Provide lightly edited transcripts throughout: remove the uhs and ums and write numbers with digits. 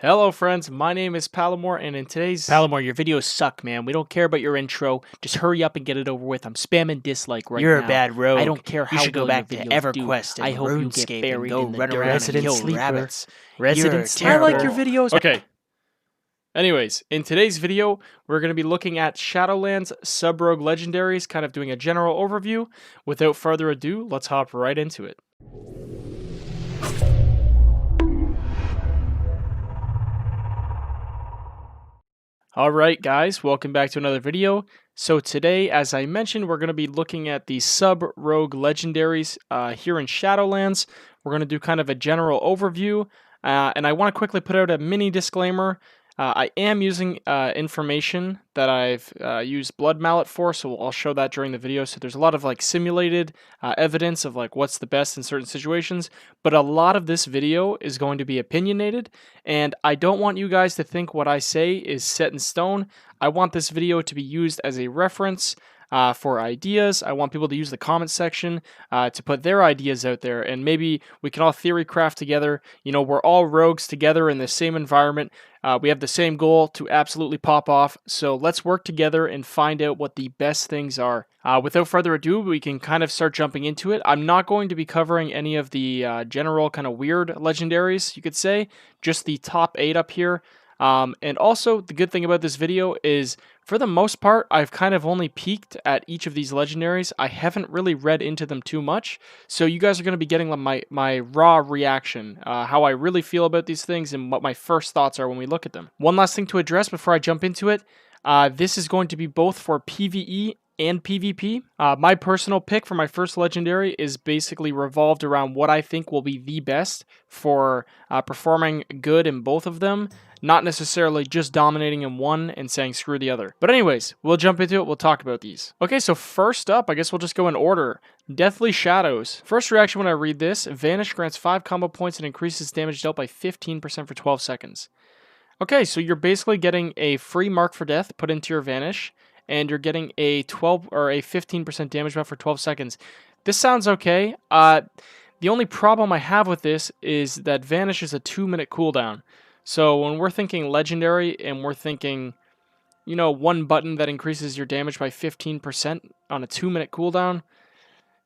Hello friends, my name is Palomore, and in today's Palomore, your videos suck, man. We don't care about your intro. Just hurry up and get it over with. I'm spamming dislike right now. You're a bad rogue. I don't care how you should go well back your to videos EverQuest do. and I hope you get RuneScape buried and go in the run dirt around and and kill sleeper. rabbits. Resident You're I like your terrible. videos. Okay. Anyways, in today's video, we're going to be looking at Shadowlands sub-rogue legendaries, kind of doing a general overview. Without further ado, let's hop right into it. Alright guys, welcome back to another video. So today, as I mentioned, we're going to be looking at the sub-rogue legendaries here in Shadowlands. We're going to do kind of a general overview, and I want to quickly put out a mini disclaimer. I am using information that I've used Bloodmallet for, so I'll show that during the video. So there's a lot of like simulated evidence of like what's the best in certain situations, but a lot of this video is going to be opinionated, and I don't want you guys to think what I say is set in stone. I want this video to be used as a reference for ideas. I want people to use the comment section to put their ideas out there, and maybe we can all theory craft together. You know, we're all rogues together in the same environment. We have the same goal to absolutely pop off, so let's work together and find out what the best things are. Without further ado, we can kind of start jumping into it. I'm not going to be covering any of the general kind of weird legendaries, you could say, just the top 8 up here. And also, the good thing about this video is, for the most part, I've kind of only peeked at each of these legendaries. I haven't really read into them too much, so you guys are going to be getting my raw reaction, how I really feel about these things and what my first thoughts are when we look at them. One last thing to address before I jump into it, this is going to be both for PvE and PvP. My personal pick for my first legendary is basically revolved around what I think will be the best for performing good in both of them, not necessarily just dominating in one and saying screw the other. But anyways, we'll jump into it, we'll talk about these. Okay, so first up, I guess we'll just go in order. Deathly Shadows. First reaction when I read this, Vanish grants 5 combo points and increases damage dealt by 15% for 12 seconds. Okay, so you're basically getting a free mark for death put into your Vanish, and you're getting a 12 or a 15% damage buff for 12 seconds. This sounds okay. The only problem I have with this is that Vanish is a 2-minute cooldown. So when we're thinking legendary and we're thinking, you know, one button that increases your damage by 15% on a 2-minute cooldown,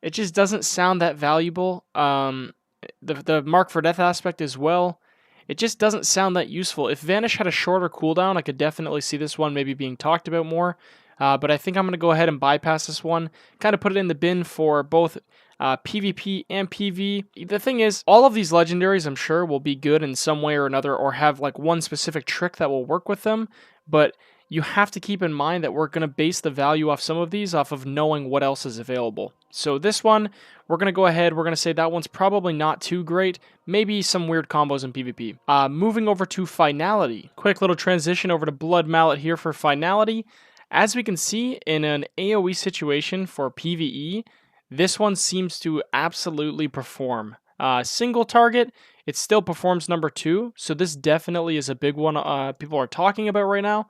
it just doesn't sound that valuable. The mark for death aspect as well, it just doesn't sound that useful. If Vanish had a shorter cooldown, I could definitely see this one maybe being talked about more. But I think I'm going to go ahead and bypass this one, kind of put it in the bin for both PvP and PV. The thing is, all of these legendaries, I'm sure, will be good in some way or another, or have like one specific trick that will work with them, but you have to keep in mind that we're going to base the value off some of these off of knowing what else is available. So this one, we're going to go ahead, we're going to say that one's probably not too great, maybe some weird combos in PvP. Moving over to Finality. Quick little transition over to Bloodmallet here for Finality. As we can see, in an AoE situation for PvE, this one seems to absolutely perform. Single target, it still performs number 2, so this definitely is a big one people are talking about right now.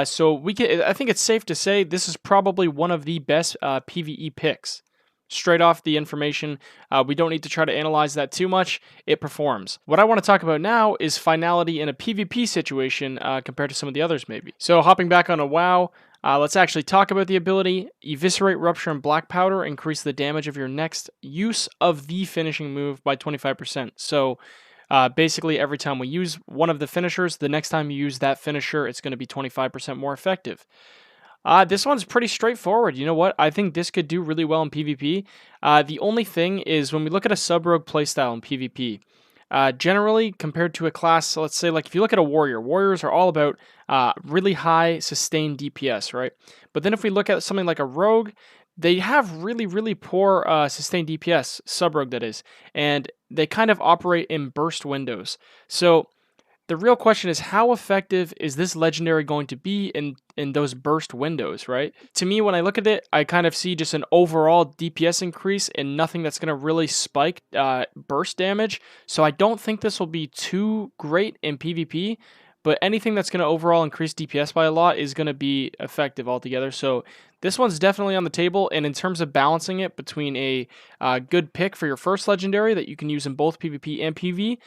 So I think it's safe to say this is probably one of the best PvE picks. Straight off the information, we don't need to try to analyze that too much. It performs. What I want to talk about now is Finality in a PvP situation compared to some of the others maybe. So hopping back on a WoW, let's actually talk about the ability. Eviscerate, Rupture, and Black Powder increase the damage of your next use of the finishing move by 25%. So basically every time we use one of the finishers, the next time you use that finisher, it's going to be 25% more effective. This one's pretty straightforward. You know what? I think this could do really well in PvP. The only thing is when we look at a sub-rogue playstyle in PvP, generally compared to a class, so let's say like if you look at a warrior, warriors are all about really high sustained DPS, right? But then if we look at something like a rogue, they have really poor sustained DPS, sub-rogue that is, and they kind of operate in burst windows. So the real question is, how effective is this legendary going to be in those burst windows, right? To me, when I look at it, I kind of see just an overall DPS increase and nothing that's going to really spike burst damage. So I don't think this will be too great in PvP, but anything that's going to overall increase DPS by a lot is going to be effective altogether. So this one's definitely on the table, and in terms of balancing it between a good pick for your first legendary that you can use in both PvP and PvE,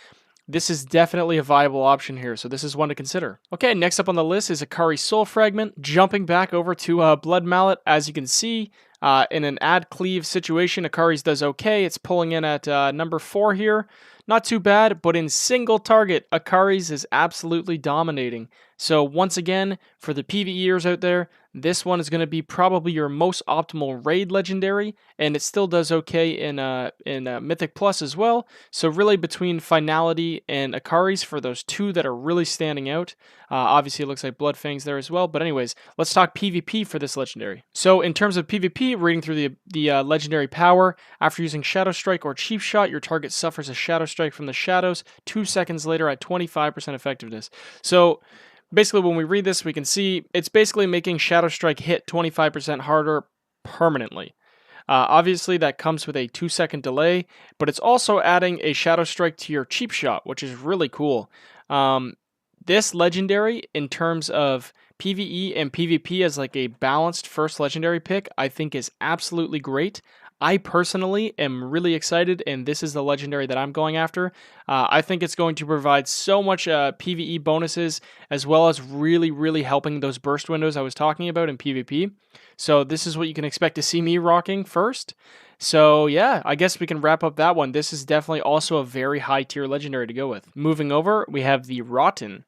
this is definitely a viable option here, so this is one to consider. Okay, next up on the list is Akari's Soul Fragment. Jumping back over to Blood Mallet, as you can see, in an add cleave situation, Akari's does okay. It's pulling in at number 4 here. Not too bad, but in single target, Akari's is absolutely dominating. So once again, for the PvEers out there, this one is going to be probably your most optimal raid legendary, and it still does okay in Mythic Plus as well. So really between Finality and Akari's for those two that are really standing out. Obviously, it looks like Bloodfang's there as well. But anyways, let's talk PvP for this legendary. So in terms of PvP, reading through the legendary power, after using Shadow Strike or Chief Shot, your target suffers a Shadow Strike from the shadows 2 seconds later at 25% effectiveness. So basically, when we read this, we can see it's basically making Shadow Strike hit 25% harder permanently. Obviously, that comes with a 2-second delay, but it's also adding a Shadow Strike to your Cheap Shot, which is really cool. This legendary, in terms of PvE and PvP as like a balanced first legendary pick, I think is absolutely great. I personally am really excited, and this is the legendary that I'm going after. I think it's going to provide so much PvE bonuses, as well as really, really helping those burst windows I was talking about in PvP. So this is what you can expect to see me rocking first. So yeah, I guess we can wrap up that one. This is definitely also a very high tier legendary to go with. Moving over, we have the Rotten.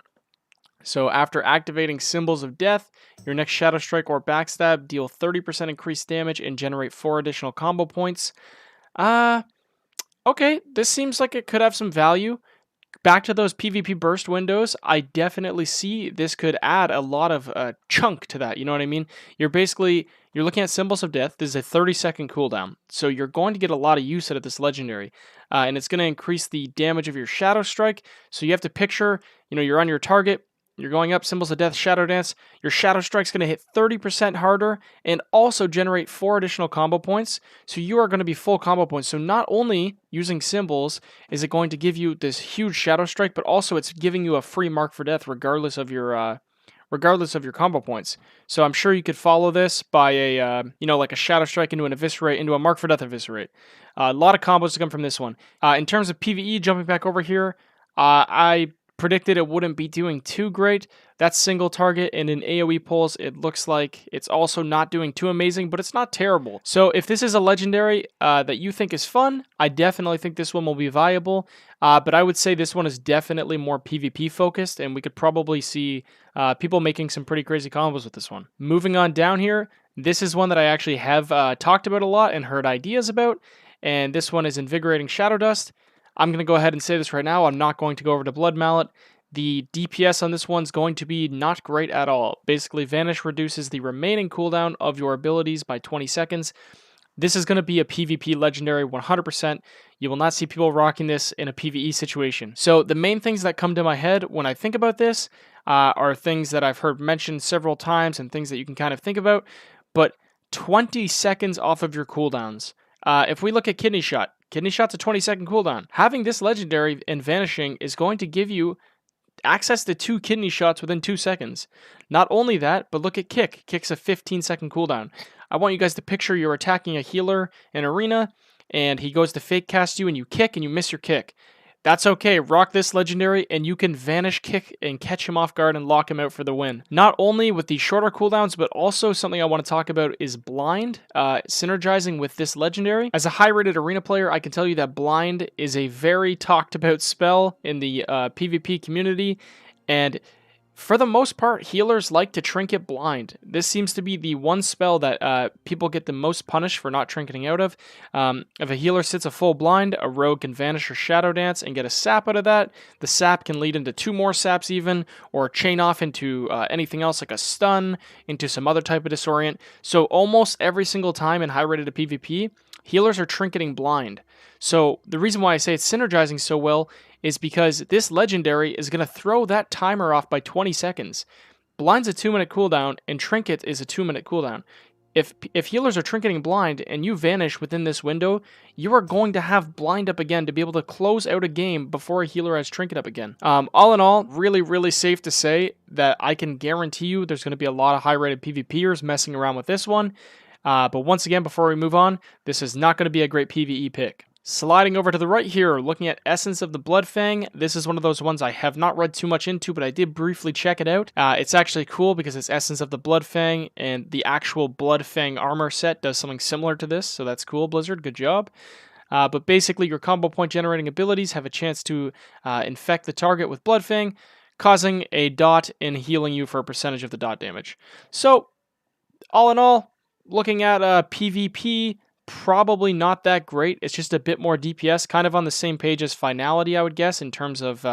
So after activating Symbols of Death, your next Shadow Strike or Backstab deal 30% increased damage and generate 4 additional combo points. Okay, this seems like it could have some value. Back to those PvP burst windows, I definitely see this could add a lot of chunk to that, you know what I mean? You're looking at Symbols of Death. This is a 30-second cooldown, so you're going to get a lot of use out of this legendary, and it's going to increase the damage of your Shadow Strike, so you have to picture, you're on your target, you're going up, Symbols of Death, Shadow Dance. Your Shadow Strike's going to hit 30% harder and also generate 4 additional combo points. So you are going to be full combo points. So not only using Symbols is it going to give you this huge Shadow Strike, but also it's giving you a free Mark for Death regardless of your combo points. So I'm sure you could follow this by a like a Shadow Strike into an Eviscerate into a Mark for Death Eviscerate. A lot of combos to come from this one. In terms of PvE, jumping back over here, I predicted it wouldn't be doing too great. That's single target, and in AoE pulls, it looks like it's also not doing too amazing, but it's not terrible. So if this is a legendary that you think is fun, I definitely think this one will be viable, but I would say this one is definitely more PvP focused, and we could probably see people making some pretty crazy combos with this one. Moving on down here, this is one that I actually have talked about a lot and heard ideas about, and this one is Invigorating Shadow Dust. I'm going to go ahead and say this right now. I'm not going to go over to Blood Mallet. The DPS on this one's going to be not great at all. Basically, Vanish reduces the remaining cooldown of your abilities by 20 seconds. This is going to be a PvP legendary 100%. You will not see people rocking this in a PvE situation. So the main things that come to my head when I think about this are things that I've heard mentioned several times and things that you can kind of think about. But 20 seconds off of your cooldowns. If we look at Kidney Shot, Kidney Shot's a 20-second cooldown. Having this legendary and Vanishing is going to give you access to 2 Kidney Shots within 2 seconds. Not only that, but look at Kick. Kick's a 15-second cooldown. I want you guys to picture you're attacking a healer in arena, and he goes to fake cast you, and you kick, and you miss your kick. That's okay, rock this legendary, and you can Vanish Kick and catch him off guard and lock him out for the win. Not only with the shorter cooldowns, but also something I want to talk about is Blind, synergizing with this legendary. As a high-rated arena player, I can tell you that Blind is a very talked-about spell in the PvP community, and for the most part, healers like to trinket Blind. This seems to be the one spell that people get the most punished for not trinketing out of. If a healer sits a full blind, a rogue can Vanish or Shadow Dance and get a sap out of that. The sap can lead into 2 more saps even, or chain off into anything else like a stun, into some other type of disorient. So almost every single time in high-rated PvP, healers are trinketing Blind. So the reason why I say it's synergizing so well is because this legendary is going to throw that timer off by 20 seconds. Blind's a 2-minute cooldown, and Trinket is a 2-minute cooldown. If healers are trinketing Blind and you Vanish within this window, you are going to have Blind up again to be able to close out a game before a healer has Trinket up again. All in all, really, really safe to say that I can guarantee you there's going to be a lot of high-rated PvPers messing around with this one. But once again, before we move on, this is not going to be a great PvE pick. Sliding over to the right here, looking at Essence of the Bloodfang. This is one of those ones I have not read too much into, but I did briefly check it out. It's actually cool because it's Essence of the Bloodfang, and the actual Bloodfang armor set does something similar to this, so that's cool, Blizzard. Good job. But basically, your combo point generating abilities have a chance to infect the target with Bloodfang, causing a dot and healing you for a percentage of the dot damage. So, all in all, looking at PvP, probably not that great. It's just a bit more DPS, kind of on the same page as Finality, I would guess, in terms of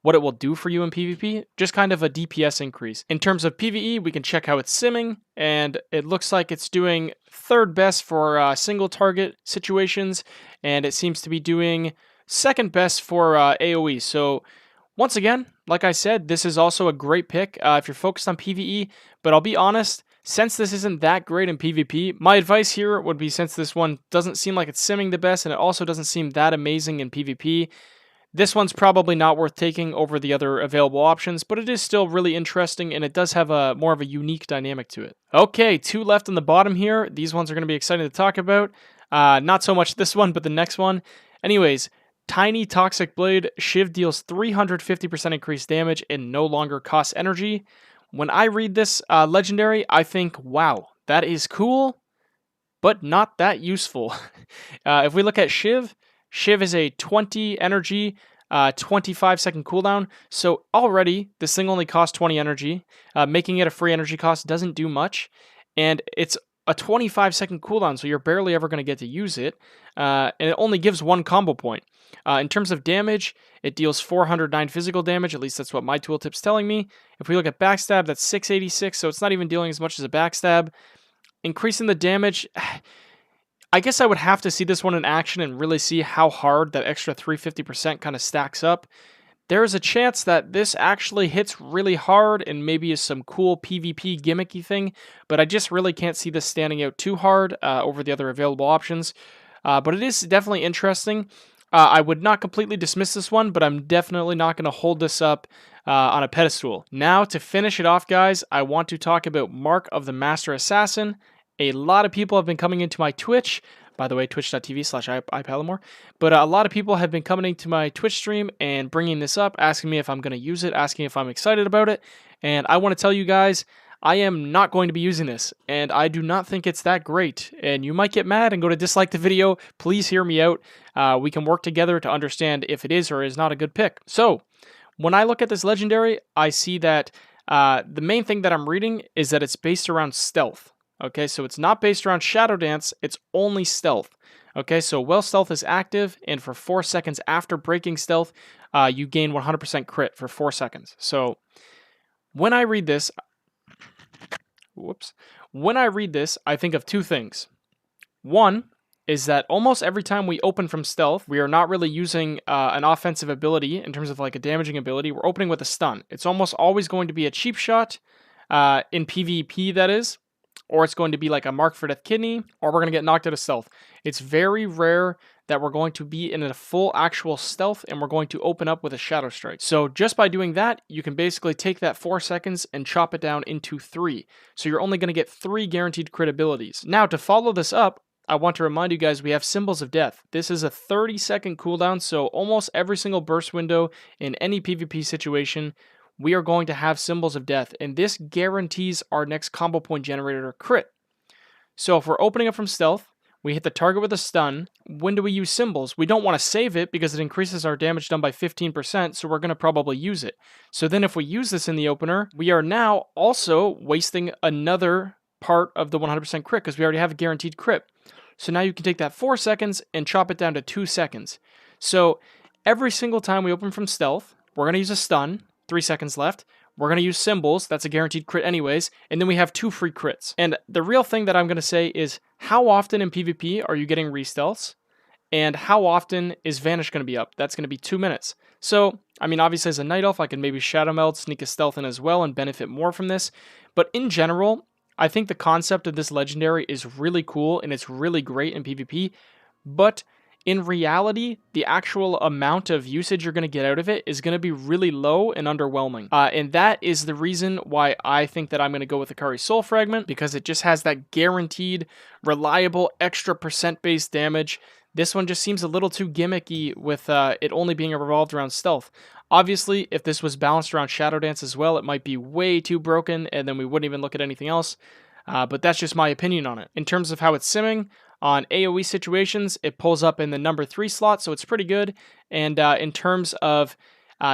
what it will do for you in PvP. Just kind of a DPS increase. In terms of PvE, we can check how it's simming, and it looks like it's doing third best for single target situations, and it seems to be doing second best for AoE. So once again, like I said, this is also a great pick if you're focused on PvE, but I'll be honest, since this isn't that great in PvP, my advice here would be, since this one doesn't seem like it's simming the best and it also doesn't seem that amazing in PvP, this one's probably not worth taking over the other available options, but it is still really interesting and it does have a more of a unique dynamic to it. Okay, 2 left on the bottom here. These ones are going to be exciting to talk about. Not so much this one, but the next one. Anyways, Tiny Toxic Blade. Shiv deals 350% increased damage and no longer costs energy. When I read this legendary, I think, wow, that is cool, but not that useful. If we look at Shiv, Shiv is a 20 energy, 25-second cooldown, so already this thing only costs 20 energy. Making it a free energy cost doesn't do much, and it's a 25-second cooldown, so you're barely ever going to get to use it, and it only gives 1 combo point. In terms of damage, it deals 409 physical damage, at least that's what my tooltip's telling me. If we look at backstab, that's 686, so it's not even dealing as much as a backstab. Increasing the damage, I guess I would have to see this one in action and really see how hard that extra 350% kind of stacks up. There is a chance that this actually hits really hard and maybe is some cool PvP gimmicky thing, but I just really can't see this standing out too hard over the other available options. But it is definitely interesting. I would not completely dismiss this one, but I'm definitely not going to hold this up on a pedestal. Now, to finish it off, guys, I want to talk about Mark of the Master Assassin. A lot of people have been coming into my Twitch. By the way, twitch.tv/iPalamore. But a lot of people have been coming into my Twitch stream and bringing this up, asking me if I'm going to use it, asking if I'm excited about it. And I want to tell you guys, I am not going to be using this, and I do not think it's that great. And you might get mad and go to dislike the video. Please hear me out. We can work together to understand if it is or is not a good pick. So, when I look at this legendary, I see that the main thing that I'm reading is that it's based around stealth. Okay, so it's not based around Shadow Dance, it's only stealth. Okay, so while stealth is active, and for 4 seconds after breaking stealth, you gain 100% crit for 4 seconds. So, when I read this, I think of 2 things. One is that almost every time we open from stealth, we are not really using an offensive ability in terms of like a damaging ability. We're opening with a stun. It's almost always going to be a cheap shot in PvP, that is, or it's going to be like a Mark for Death Kidney, or we're going to get knocked out of stealth. It's very rare that we're going to be in a full actual stealth and we're going to open up with a Shadow Strike. So just by doing that, you can basically take that 4 seconds and chop it down into 3. So you're only going to get 3 guaranteed crit abilities. Now, to follow this up, I want to remind you guys we have Symbols of Death. This is a 30-second cooldown, so almost every single burst window in any PvP situation, we are going to have Symbols of Death, and this guarantees our next combo point generator crit. So if we're opening up from stealth, we hit the target with a stun. When do we use Symbols? We don't want to save it because it increases our damage done by 15%, so we're going to probably use it. So then if we use this in the opener, we are now also wasting another part of the 100% crit because we already have a guaranteed crit. So now you can take that 4 seconds and chop it down to 2 seconds. So every single time we open from stealth, we're going to use a stun. 3 seconds left. We're going to use Symbols. That's a guaranteed crit anyways. And then we have 2 free crits. And the real thing that I'm going to say is, how often in PvP are you getting re-stealths? And how often is Vanish going to be up? That's going to be 2 minutes. So, I mean, obviously as a Night Elf, I can maybe Shadow Meld, sneak a stealth in as well and benefit more from this. But in general, I think the concept of this legendary is really cool and it's really great in PvP. But in reality, the actual amount of usage you're going to get out of it is going to be really low and underwhelming. And that is the reason why I think that I'm going to go with Akari Soul Fragment, because it just has that guaranteed, reliable, extra percent-based damage This one just seems a little too gimmicky with it only being revolved around stealth. Obviously, if this was balanced around Shadow Dance as well, it might be way too broken, and then we wouldn't even look at anything else. But that's just my opinion on it. In terms of how it's simming, on AoE situations, it pulls up in the number 3 slot, so it's pretty good. And in terms of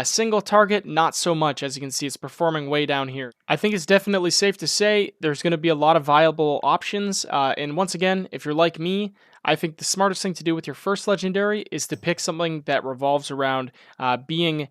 single target, not so much. As you can see, it's performing way down here. I think it's definitely safe to say there's going to be a lot of viable options. And once again, if you're like me, I think the smartest thing to do with your first legendary is to pick something that revolves around being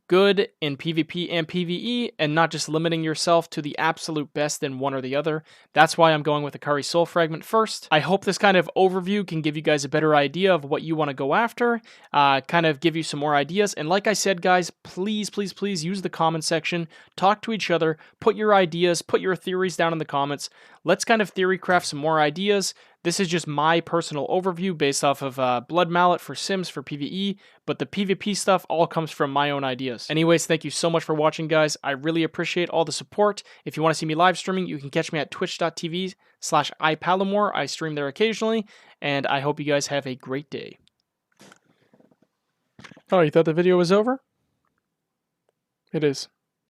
good in PvP and PvE and not just limiting yourself to the absolute best in one or the other. That's why I'm going with the Akari Soul Fragment first. I hope this kind of overview can give you guys a better idea of what you want to go after, kind of give you some more ideas. And like I said, guys, please, please, please use the comment section, talk to each other, put your ideas, put your theories down in the comments. Let's kind of theory craft some more ideas. This is just my personal overview based off of Bloodmallet for Sims for PvE, but the PvP stuff all comes from my own ideas. Anyways, thank you so much for watching, guys. I really appreciate all the support. If you want to see me live streaming, you can catch me at twitch.tv/iPalomore. I stream there occasionally, and I hope you guys have a great day. Oh, you thought the video was over? It is.